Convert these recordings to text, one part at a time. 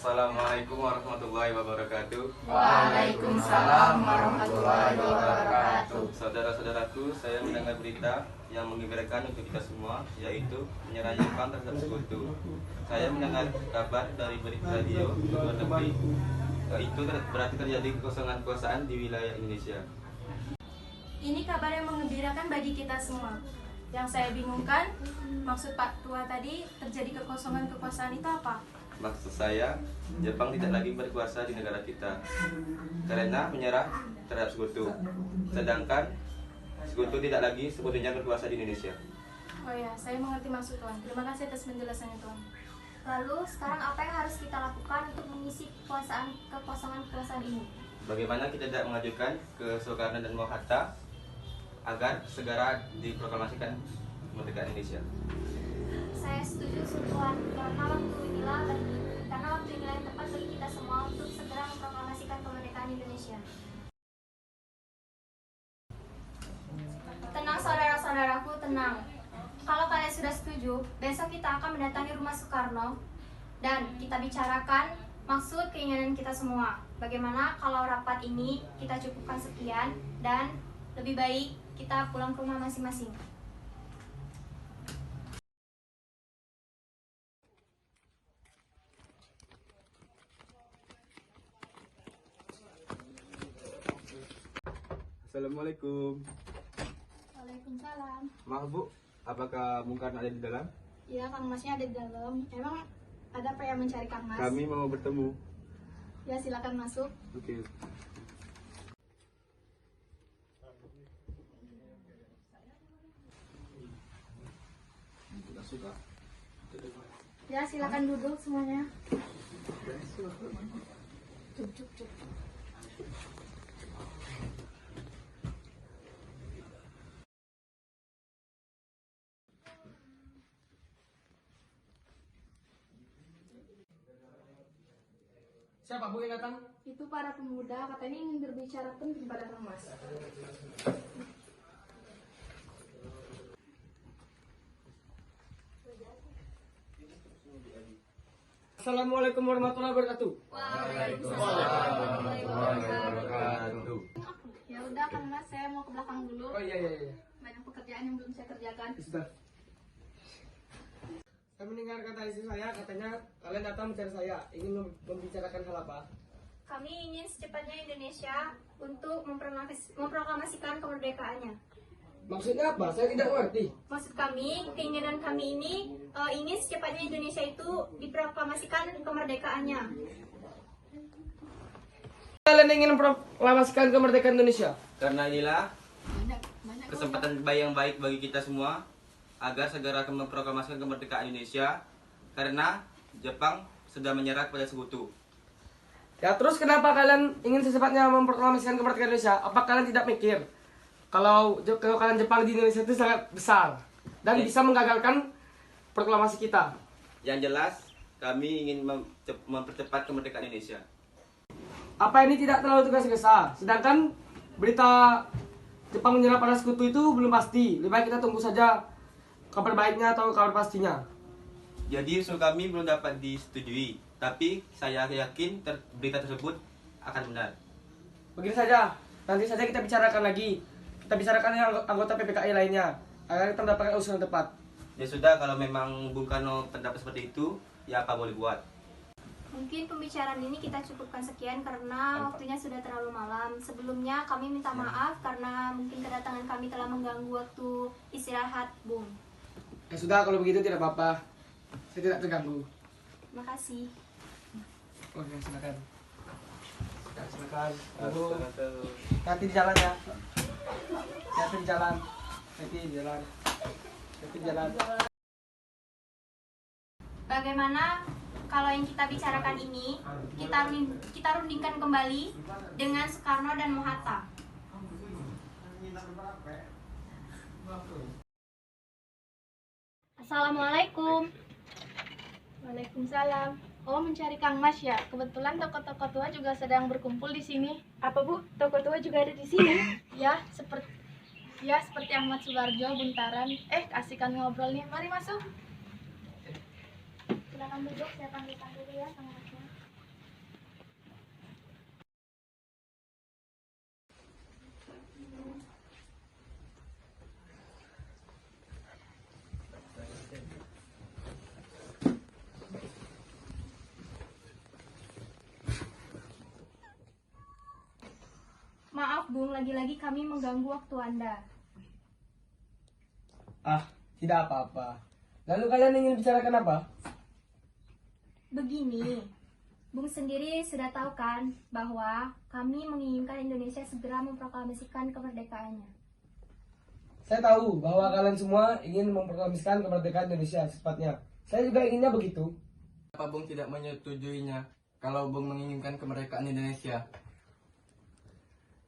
Assalamualaikum warahmatullahi wabarakatuh. Waalaikumsalam warahmatullahi wabarakatuh. Saudara-saudaraku, saya mendengar berita yang menggembirakan untuk kita semua, yaitu menyerah Jepang terhadap Sekutu. Saya mendengar kabar dari berita radio luar negeri, itu berarti terjadi kekosongan kekuasaan di wilayah Indonesia. Ini kabar yang menggembirakan bagi kita semua. Yang saya bingungkan, maksud Pak Tua tadi terjadi kekosongan kekuasaan itu apa? Maksud saya, Jepang tidak lagi berkuasa di negara kita karena menyerah terhadap Sekutu. Sedangkan Sekutu tidak lagi sebetulnya berkuasa di Indonesia. Oh ya, saya mengerti maksud Tuan. Terima kasih atas penjelasannya Tuan. Lalu sekarang apa yang harus kita lakukan untuk mengisi kekosongan ini? Bagaimana kita tidak mengajukan ke Soekarno dan Hatta agar segera diproklamasikan kemerdekaan Indonesia? Saya setuju Tuan, karena waktu inilah yang tepat bagi kita semua untuk segera memproklamasikan kemerdekaan Indonesia. Tenang saudara-saudaraku, tenang. Kalau kalian sudah setuju, besok kita akan mendatangi rumah Soekarno dan kita bicarakan maksud keinginan kita semua. Bagaimana kalau rapat ini kita cukupkan sekian dan lebih baik kita pulang ke rumah masing-masing. Assalamualaikum. Waalaikumsalam. Maaf Bu, apakah Bung Karno ada di dalam? Iya, Kang Masnya ada di dalam. Emang ada apa yang mencari Kang Mas? Kami mau bertemu. Ya, silakan masuk. Oke. Ya, silakan duduk semuanya. Siapa Bu yang datang? Itu para pemuda katanya ingin berbicara penting pada Kang Mas. Assalamualaikum warahmatullahi wabarakatuh. Ya udah Kang Mas, saya mau ke belakang dulu. Oh iya. Banyak pekerjaan yang belum saya kerjakan. Sudah. Saya mendengar kata istri saya, katanya kalian datang mencari saya, ingin membicarakan hal apa? Kami ingin secepatnya Indonesia untuk memproklamasikan kemerdekaannya. Maksudnya apa? Saya tidak mengerti. Maksud kami, keinginan kami ini ingin secepatnya Indonesia itu diproklamasikan kemerdekaannya. Kalian ingin memproklamasikan kemerdekaan Indonesia? Karena inilah kesempatan yang baik bagi kita semua agar segera memproklamasikan kemerdekaan Indonesia karena Jepang sudah menyerah kepada Sekutu. Ya terus kenapa kalian ingin secepatnya memproklamasikan kemerdekaan Indonesia? Apa kalian tidak mikir kalau kalian Jepang di Indonesia itu sangat besar dan bisa menggagalkan proklamasi kita? Yang jelas, kami ingin mempercepat kemerdekaan Indonesia. Apa ini tidak terlalu tergesa-gesa? Sedangkan berita Jepang menyerah pada Sekutu itu belum pasti. Lebih baik kita tunggu saja kabar baiknya atau kabar pastinya. Jadi usul kami belum dapat disetujui, tapi saya yakin berita tersebut akan benar. Begini saja, nanti saja kita bicarakan lagi. Kita bicarakan dengan anggota PPKI lainnya agar kita mendapatkan usul yang tepat. Ya sudah, kalau memang Bung Karno pendapat seperti itu, ya apa boleh buat. Mungkin pembicaraan ini kita cukupkan sekian karena waktunya sudah terlalu malam. Sebelumnya kami minta maaf karena mungkin kedatangan kami telah mengganggu waktu istirahat Bung. Ya sudah, kalau begitu tidak apa-apa. Saya tidak terganggu. Terima kasih. Oke, silakan. Silakan. Nanti di jalan ya. Nanti di jalan. Nanti di jalan. Nanti di jalan. Bagaimana kalau yang kita bicarakan ini kita rundingkan kembali dengan Soekarno dan Hatta? Assalamualaikum. Waalaikumsalam. Oh, mencari Kang Mas ya. Kebetulan tokoh-tokoh tua juga sedang berkumpul di sini. Apa Bu? Tokoh tua juga ada di sini? seperti Ahmad Subarjo, Buntaran. Asik kan ngobrol nih. Mari masuk. Silakan duduk, saya panggilkan dulu ya Kang Masnya. lagi-lagi kami mengganggu waktu Anda. Ah, tidak apa-apa. Lalu kalian ingin bicarakan apa? Begini, Bung sendiri sudah tahu kan bahwa kami menginginkan Indonesia segera memproklamasikan kemerdekaannya. Saya tahu bahwa kalian semua ingin memproklamasikan kemerdekaan Indonesia secepatnya. Saya juga inginnya begitu. Kenapa Bung tidak menyetujuinya kalau Bung menginginkan kemerdekaan Indonesia?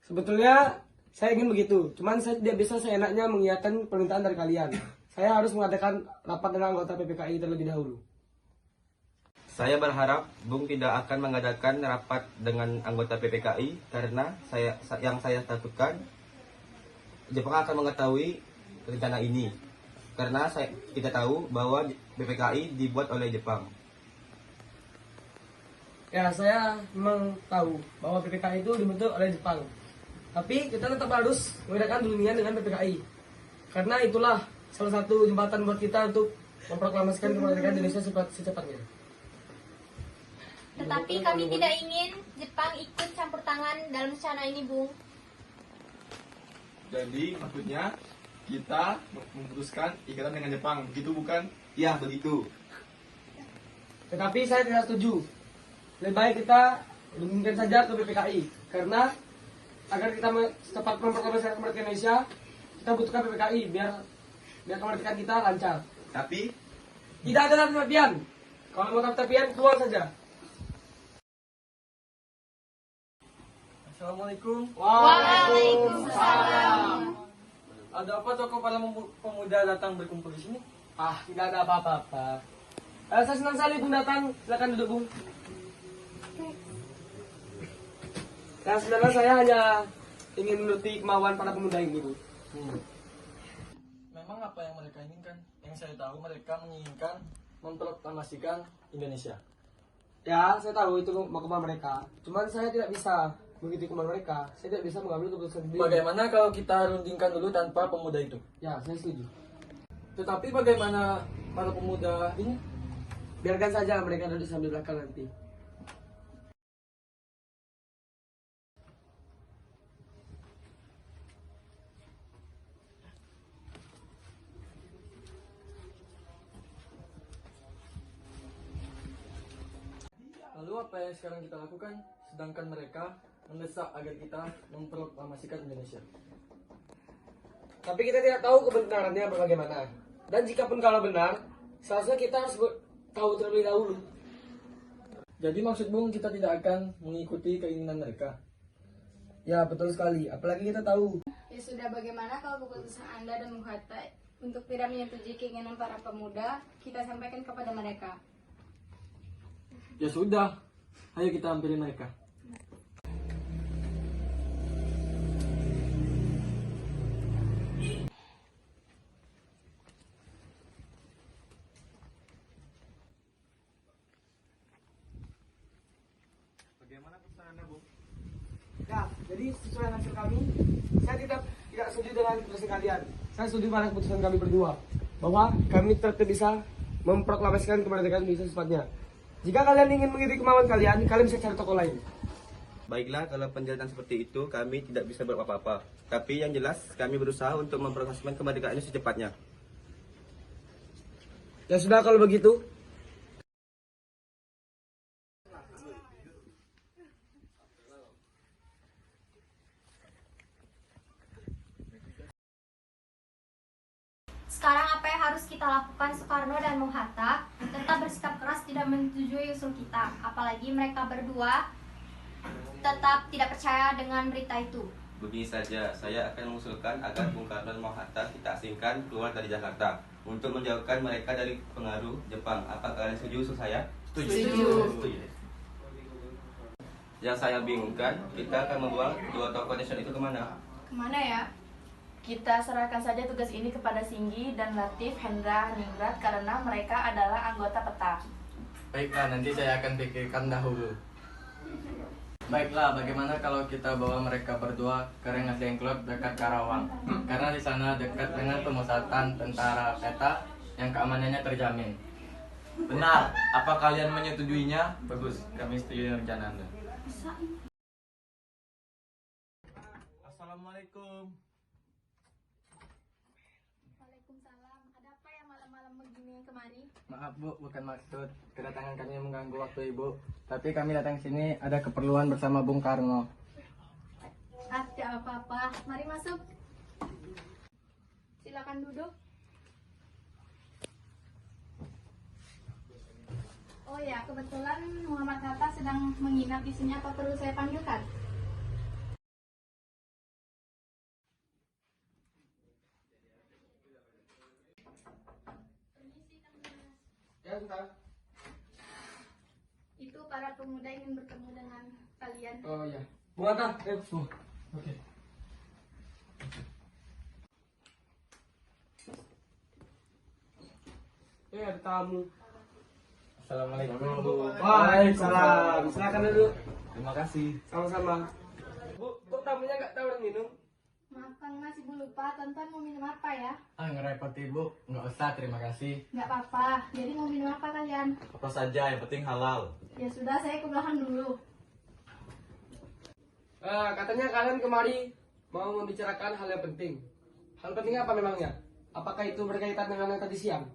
Sebetulnya saya ingin begitu, cuman saya tidak bisa seenaknya mengiyakan permintaan dari kalian. Saya harus mengadakan rapat dengan anggota PPKI terlebih dahulu. Saya berharap Bung tidak akan mengadakan rapat dengan anggota PPKI karena yang saya takutkan Jepang akan mengetahui rencana ini. Karena kita tahu bahwa PPKI dibuat oleh Jepang. Ya, saya memang tahu bahwa PPKI itu dibentuk oleh Jepang. Tapi kita tetap harus mengadakan dulunya dengan PPKI. Karena itulah salah satu jembatan buat kita untuk memproklamasikan kemerdekaan Indonesia secepatnya. Tetapi kami tidak ingin Jepang ikut campur tangan dalam rencana ini, Bung. Jadi maksudnya kita memutuskan ikatan dengan Jepang, begitu bukan? Ya, begitu. Tetapi saya tidak setuju. Lebih baik kita lumingkan saja ke PPKI. Karena agar kita cepat memproklamasikan kemerdekaan Indonesia, kita butuhkan PPKI biar kemerdekaan kita lancar. Tapi Tidak ada tapi-tapian. Kalau mau tapi-tapian, keluar saja. Assalamualaikum. Waalaikumsalam. Ada apa tokoh para pemuda datang berkumpul di sini? Ah, tidak ada apa-apa. Saya senang sekali Bung datang. Silakan duduk, Bung. Nah, sebenarnya saya hanya ingin menuruti kemauan para pemuda ini, Bu. Memang apa yang mereka inginkan? Yang saya tahu mereka menginginkan memproklamasikan Indonesia. Ya, saya tahu itu mau kemauan mereka. Cuman saya tidak bisa mengikuti kemauan mereka. Saya tidak bisa mengambil keputusan sendiri. Bagaimana kalau kita rundingkan dulu tanpa pemuda itu? Ya, saya setuju. Tetapi bagaimana para pemuda ini? Biarkan saja mereka duduk sambil belakang nanti. Lalu apa yang sekarang kita lakukan? Sedangkan mereka mendesak agar kita memproklamasikan Indonesia. Tapi kita tidak tahu kebenarannya bagaimana. Dan jika pun kalau benar, seharusnya kita harus tahu terlebih dahulu. Jadi maksud Bung kita tidak akan mengikuti keinginan mereka. Ya, betul sekali. Apalagi kita tahu. Ya sudah, bagaimana kalau keputusan Anda dan Muhatta untuk tidak menyetujui keinginan para pemuda, kita sampaikan kepada mereka. Ya sudah, ayo kita hampiri mereka. bagaimana pesanannya, Bu? Ya, jadi sesuai hasil kami, saya tidak setuju dengan keputusan kalian. Saya setuju pada keputusan kami berdua, bahwa kami tetap bisa memproklamasikan kemerdekaan Indonesia secepatnya. Jika kalian ingin mengikuti kemauan kalian bisa cari toko lain. Baiklah, kalau penjelasan seperti itu kami tidak bisa berbuat apa-apa. Tapi yang jelas kami berusaha untuk memproklamasikan kemerdekaan ini secepatnya. Ya sudah kalau begitu. Sekarang apa yang harus kita lakukan? Soekarno dan Bung Hatta tetap bersikap keras tidak menyetujui usul kita. Apalagi mereka berdua tetap tidak percaya dengan berita itu. Begini saja, saya akan mengusulkan agar Bung Karno dan Hatta kita asingkan keluar dari Jakarta untuk menjauhkan mereka dari pengaruh Jepang. Apa kalian setuju usul saya? Setuju. Yang saya bingungkan, kita akan membuang dua tokoh nasional itu kemana? Kemana ya? Kita serahkan saja tugas ini kepada Singgi dan Latif Hendra Ningrat karena mereka adalah anggota PETA. Baiklah, nanti saya akan pikirkan dahulu. Baiklah, bagaimana kalau kita bawa mereka berdua ke Rengas Dengklok dekat Karawang? Karena di sana dekat dengan pemusatan tentara PETA yang keamanannya terjamin. Benar, apa kalian menyetujuinya? Bagus, kami setuju dengan rencana Anda. Assalamualaikum. Waalaikumsalam. Ada apa ya malam-malam begini kemari? Maaf Bu, bukan maksud kedatangan kami mengganggu waktu Ibu. Tapi kami datang sini ada keperluan bersama Bung Karno. Tidak apa-apa. Mari masuk. Silakan duduk. Oh ya, kebetulan Muhammad Hatta sedang menginap di sini. Apa perlu saya panggilkan? Ya, sebentar. Itu para pemuda ingin bertemu dengan kalian. Oh iya. Bung Hatta, ayo. Oke. Ada tamu. Assalamualaikum Bu. Waalaikumsalam. Silakan duduk. Terima kasih. Sama-sama. Bu, kok tamunya nggak tahu minum? Maaf Kang Mas, Ibu lupa. Tuan-tuan mau minum apa ya? Ngerepoti Bu, nggak usah, terima kasih. Nggak apa-apa. Jadi mau minum apa kalian? Apa saja yang penting halal. Ya sudah, saya ke belakang dulu. Katanya kalian kemari mau membicarakan hal yang penting. Hal penting apa memangnya? Apakah itu berkaitan dengan yang tadi siang?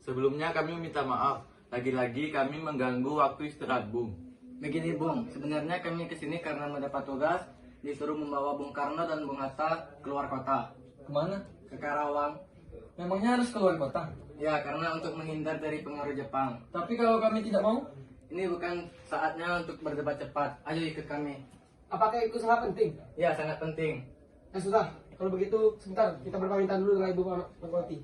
Sebelumnya kami meminta maaf. Lagi-lagi kami mengganggu waktu istirahat Bung. Begini Bung, sebenarnya kami kesini karena mendapat tugas disuruh membawa Bung Karno dan Bung Hatta keluar kota. Kemana? Ke Karawang. Memangnya harus keluar kota? Ya, karena untuk menghindar dari pengaruh Jepang. Tapi kalau kami tidak mau, Ini bukan saatnya untuk berdebat cepat. Ayo ikut kami. apakah itu sangat penting? Ya, sangat penting. Ya sudah, kalau begitu sebentar kita berpamitan dulu dengan Ibu Marwati.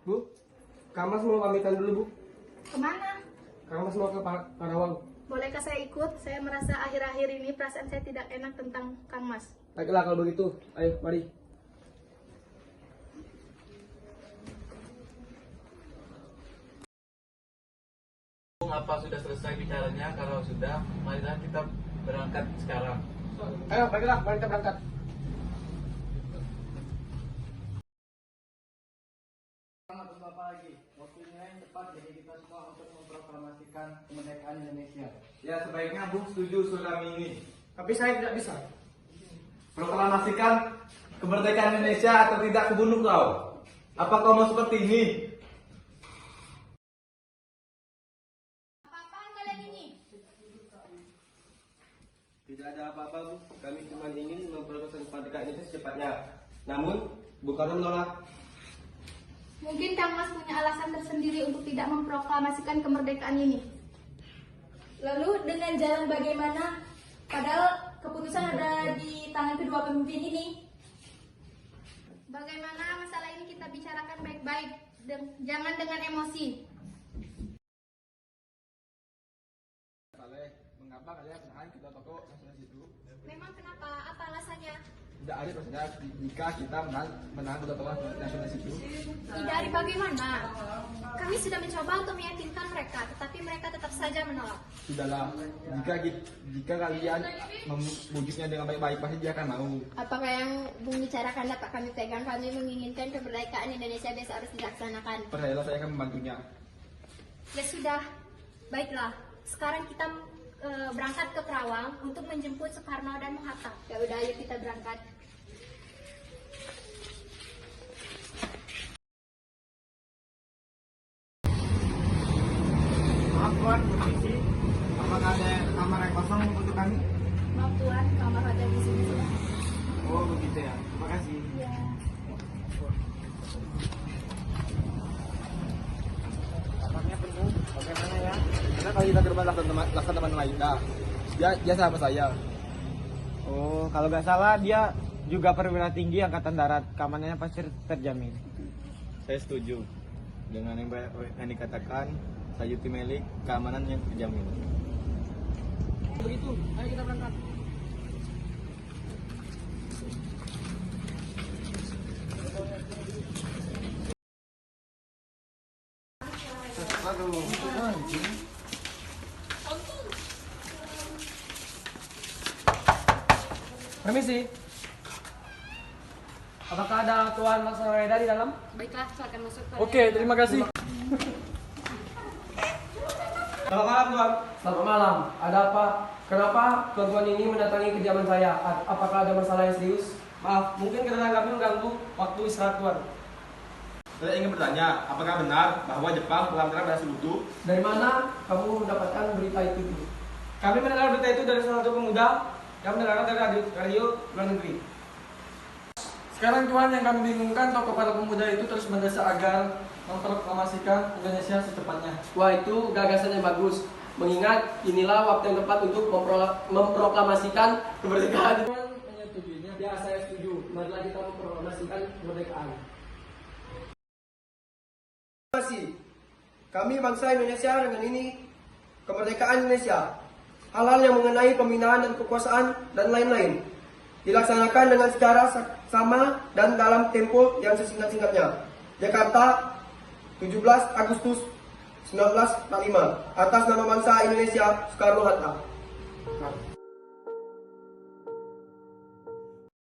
Bu, Kang Mas mau pamitan dulu Bu. Kemana? Kang Mas mau ke Karawang. Bolehkah saya ikut? Saya merasa akhir-akhir ini perasaan saya tidak enak tentang Kang Mas. Baiklah kalau begitu, ayo mari. Bung, apa sudah selesai bicaranya? Kalau sudah, marilah kita berangkat sekarang. Ayo, baiklah, mari kita berangkat. Selamat Bapak lagi. Waktunya yang tepat bagi kita semua untuk memproklamasikan kemerdekaan Indonesia. Ya, sebaiknya Bung setuju usul kami ini. Tapi saya tidak bisa. Proklamasikan kemerdekaan Indonesia atau tidak kubunuh kau. Apa kau mau seperti ini? Apa-apaan kalian ini? Tidak ada apa-apa Bu, kami cuma ingin memproklamasikan kemerdekaan Indonesia secepatnya. Namun, Bung Karno menolak. Mungkin Kang Mas punya alasan tersendiri untuk tidak memproklamasikan kemerdekaan ini. Lalu dengan jalan bagaimana? Padahal keputusan ada di tangan kedua pemimpin ini. Bagaimana masalah ini kita bicarakan baik-baik, jangan dengan emosi. Mengapa kalian menahan kedua tokoh nasionalis itu? Memang kenapa? Apa alasannya? Tidak adil maksudnya jika kita menahan kedua tokoh nasionalis itu. Tidak ada bagaimana? Kami sudah mencoba untuk meyakinkan mereka, tetapi mereka tetap saja menolak. Sudahlah, jika kalian memujuknya dengan baik-baik pasti dia akan mau. Apakah yang Bung bicarakan dapat kami pegang? Kami menginginkan kemerdekaan Indonesia besok harus dilaksanakan. Percayalah, saya akan membantunya. Ya sudah, baiklah. Sekarang kita berangkat ke Karawang untuk menjemput Soekarno dan Hatta. Ya udah, ayo kita berangkat. Maaf Tuan, permisi. Apakah ada kamar yang kosong untuk kami? Maaf Tuan, kamar ada di sini sudah. Oh begitu ya, terima kasih. Ya. Kamarnya penuh, bagaimana ya? Karena kalau kita ke rumah teman Maida, dia sahabat saya. Oh, kalau nggak salah dia juga perwira tinggi angkatan darat, keamanannya pasti terjamin. Saya setuju dengan yang dikatakan Sayuti Melik, keamanan yang terjamin. Begitu, ayo kita berangkat. Permisi. Apakah ada Tuan Laksana Reda di dalam? Baiklah, silakan masuk. Oke, terima kasih. Selamat malam, Tuan. Selamat malam. Ada apa? Kenapa tuan-tuan ini mendatangi kediaman saya? Apakah ada masalah yang serius? Maaf, mungkin kedatangan kami mengganggu waktu istirahat Tuan. Saya ingin bertanya, apakah benar bahwa Jepang telah menyerang pada sekutu? Dari mana kamu mendapatkan berita itu? Kami mendengar berita itu dari salah satu pemuda yang mendengarkan dari radio luar negeri. Sekarang Tuan, yang kami bingungkan tokoh para pemuda itu terus mendesak agar memproklamasikan Indonesia secepatnya. Wah, itu gagasan yang bagus. Mengingat inilah waktu yang tepat untuk memproklamasikan kemerdekaan. Tuan menyetujuinya? Ya, saya setuju. Marilah kita memproklamasikan kemerdekaan. Terima kasih. Kami bangsa Indonesia dengan ini kemerdekaan Indonesia. Hal-hal yang mengenai pembinaan dan kekuasaan dan lain-lain dilaksanakan dengan secara sama dan dalam tempo yang sesingkat-singkatnya. Jakarta, 17 Agustus 1945. Atas nama bangsa Indonesia, Soekarno-Hatta.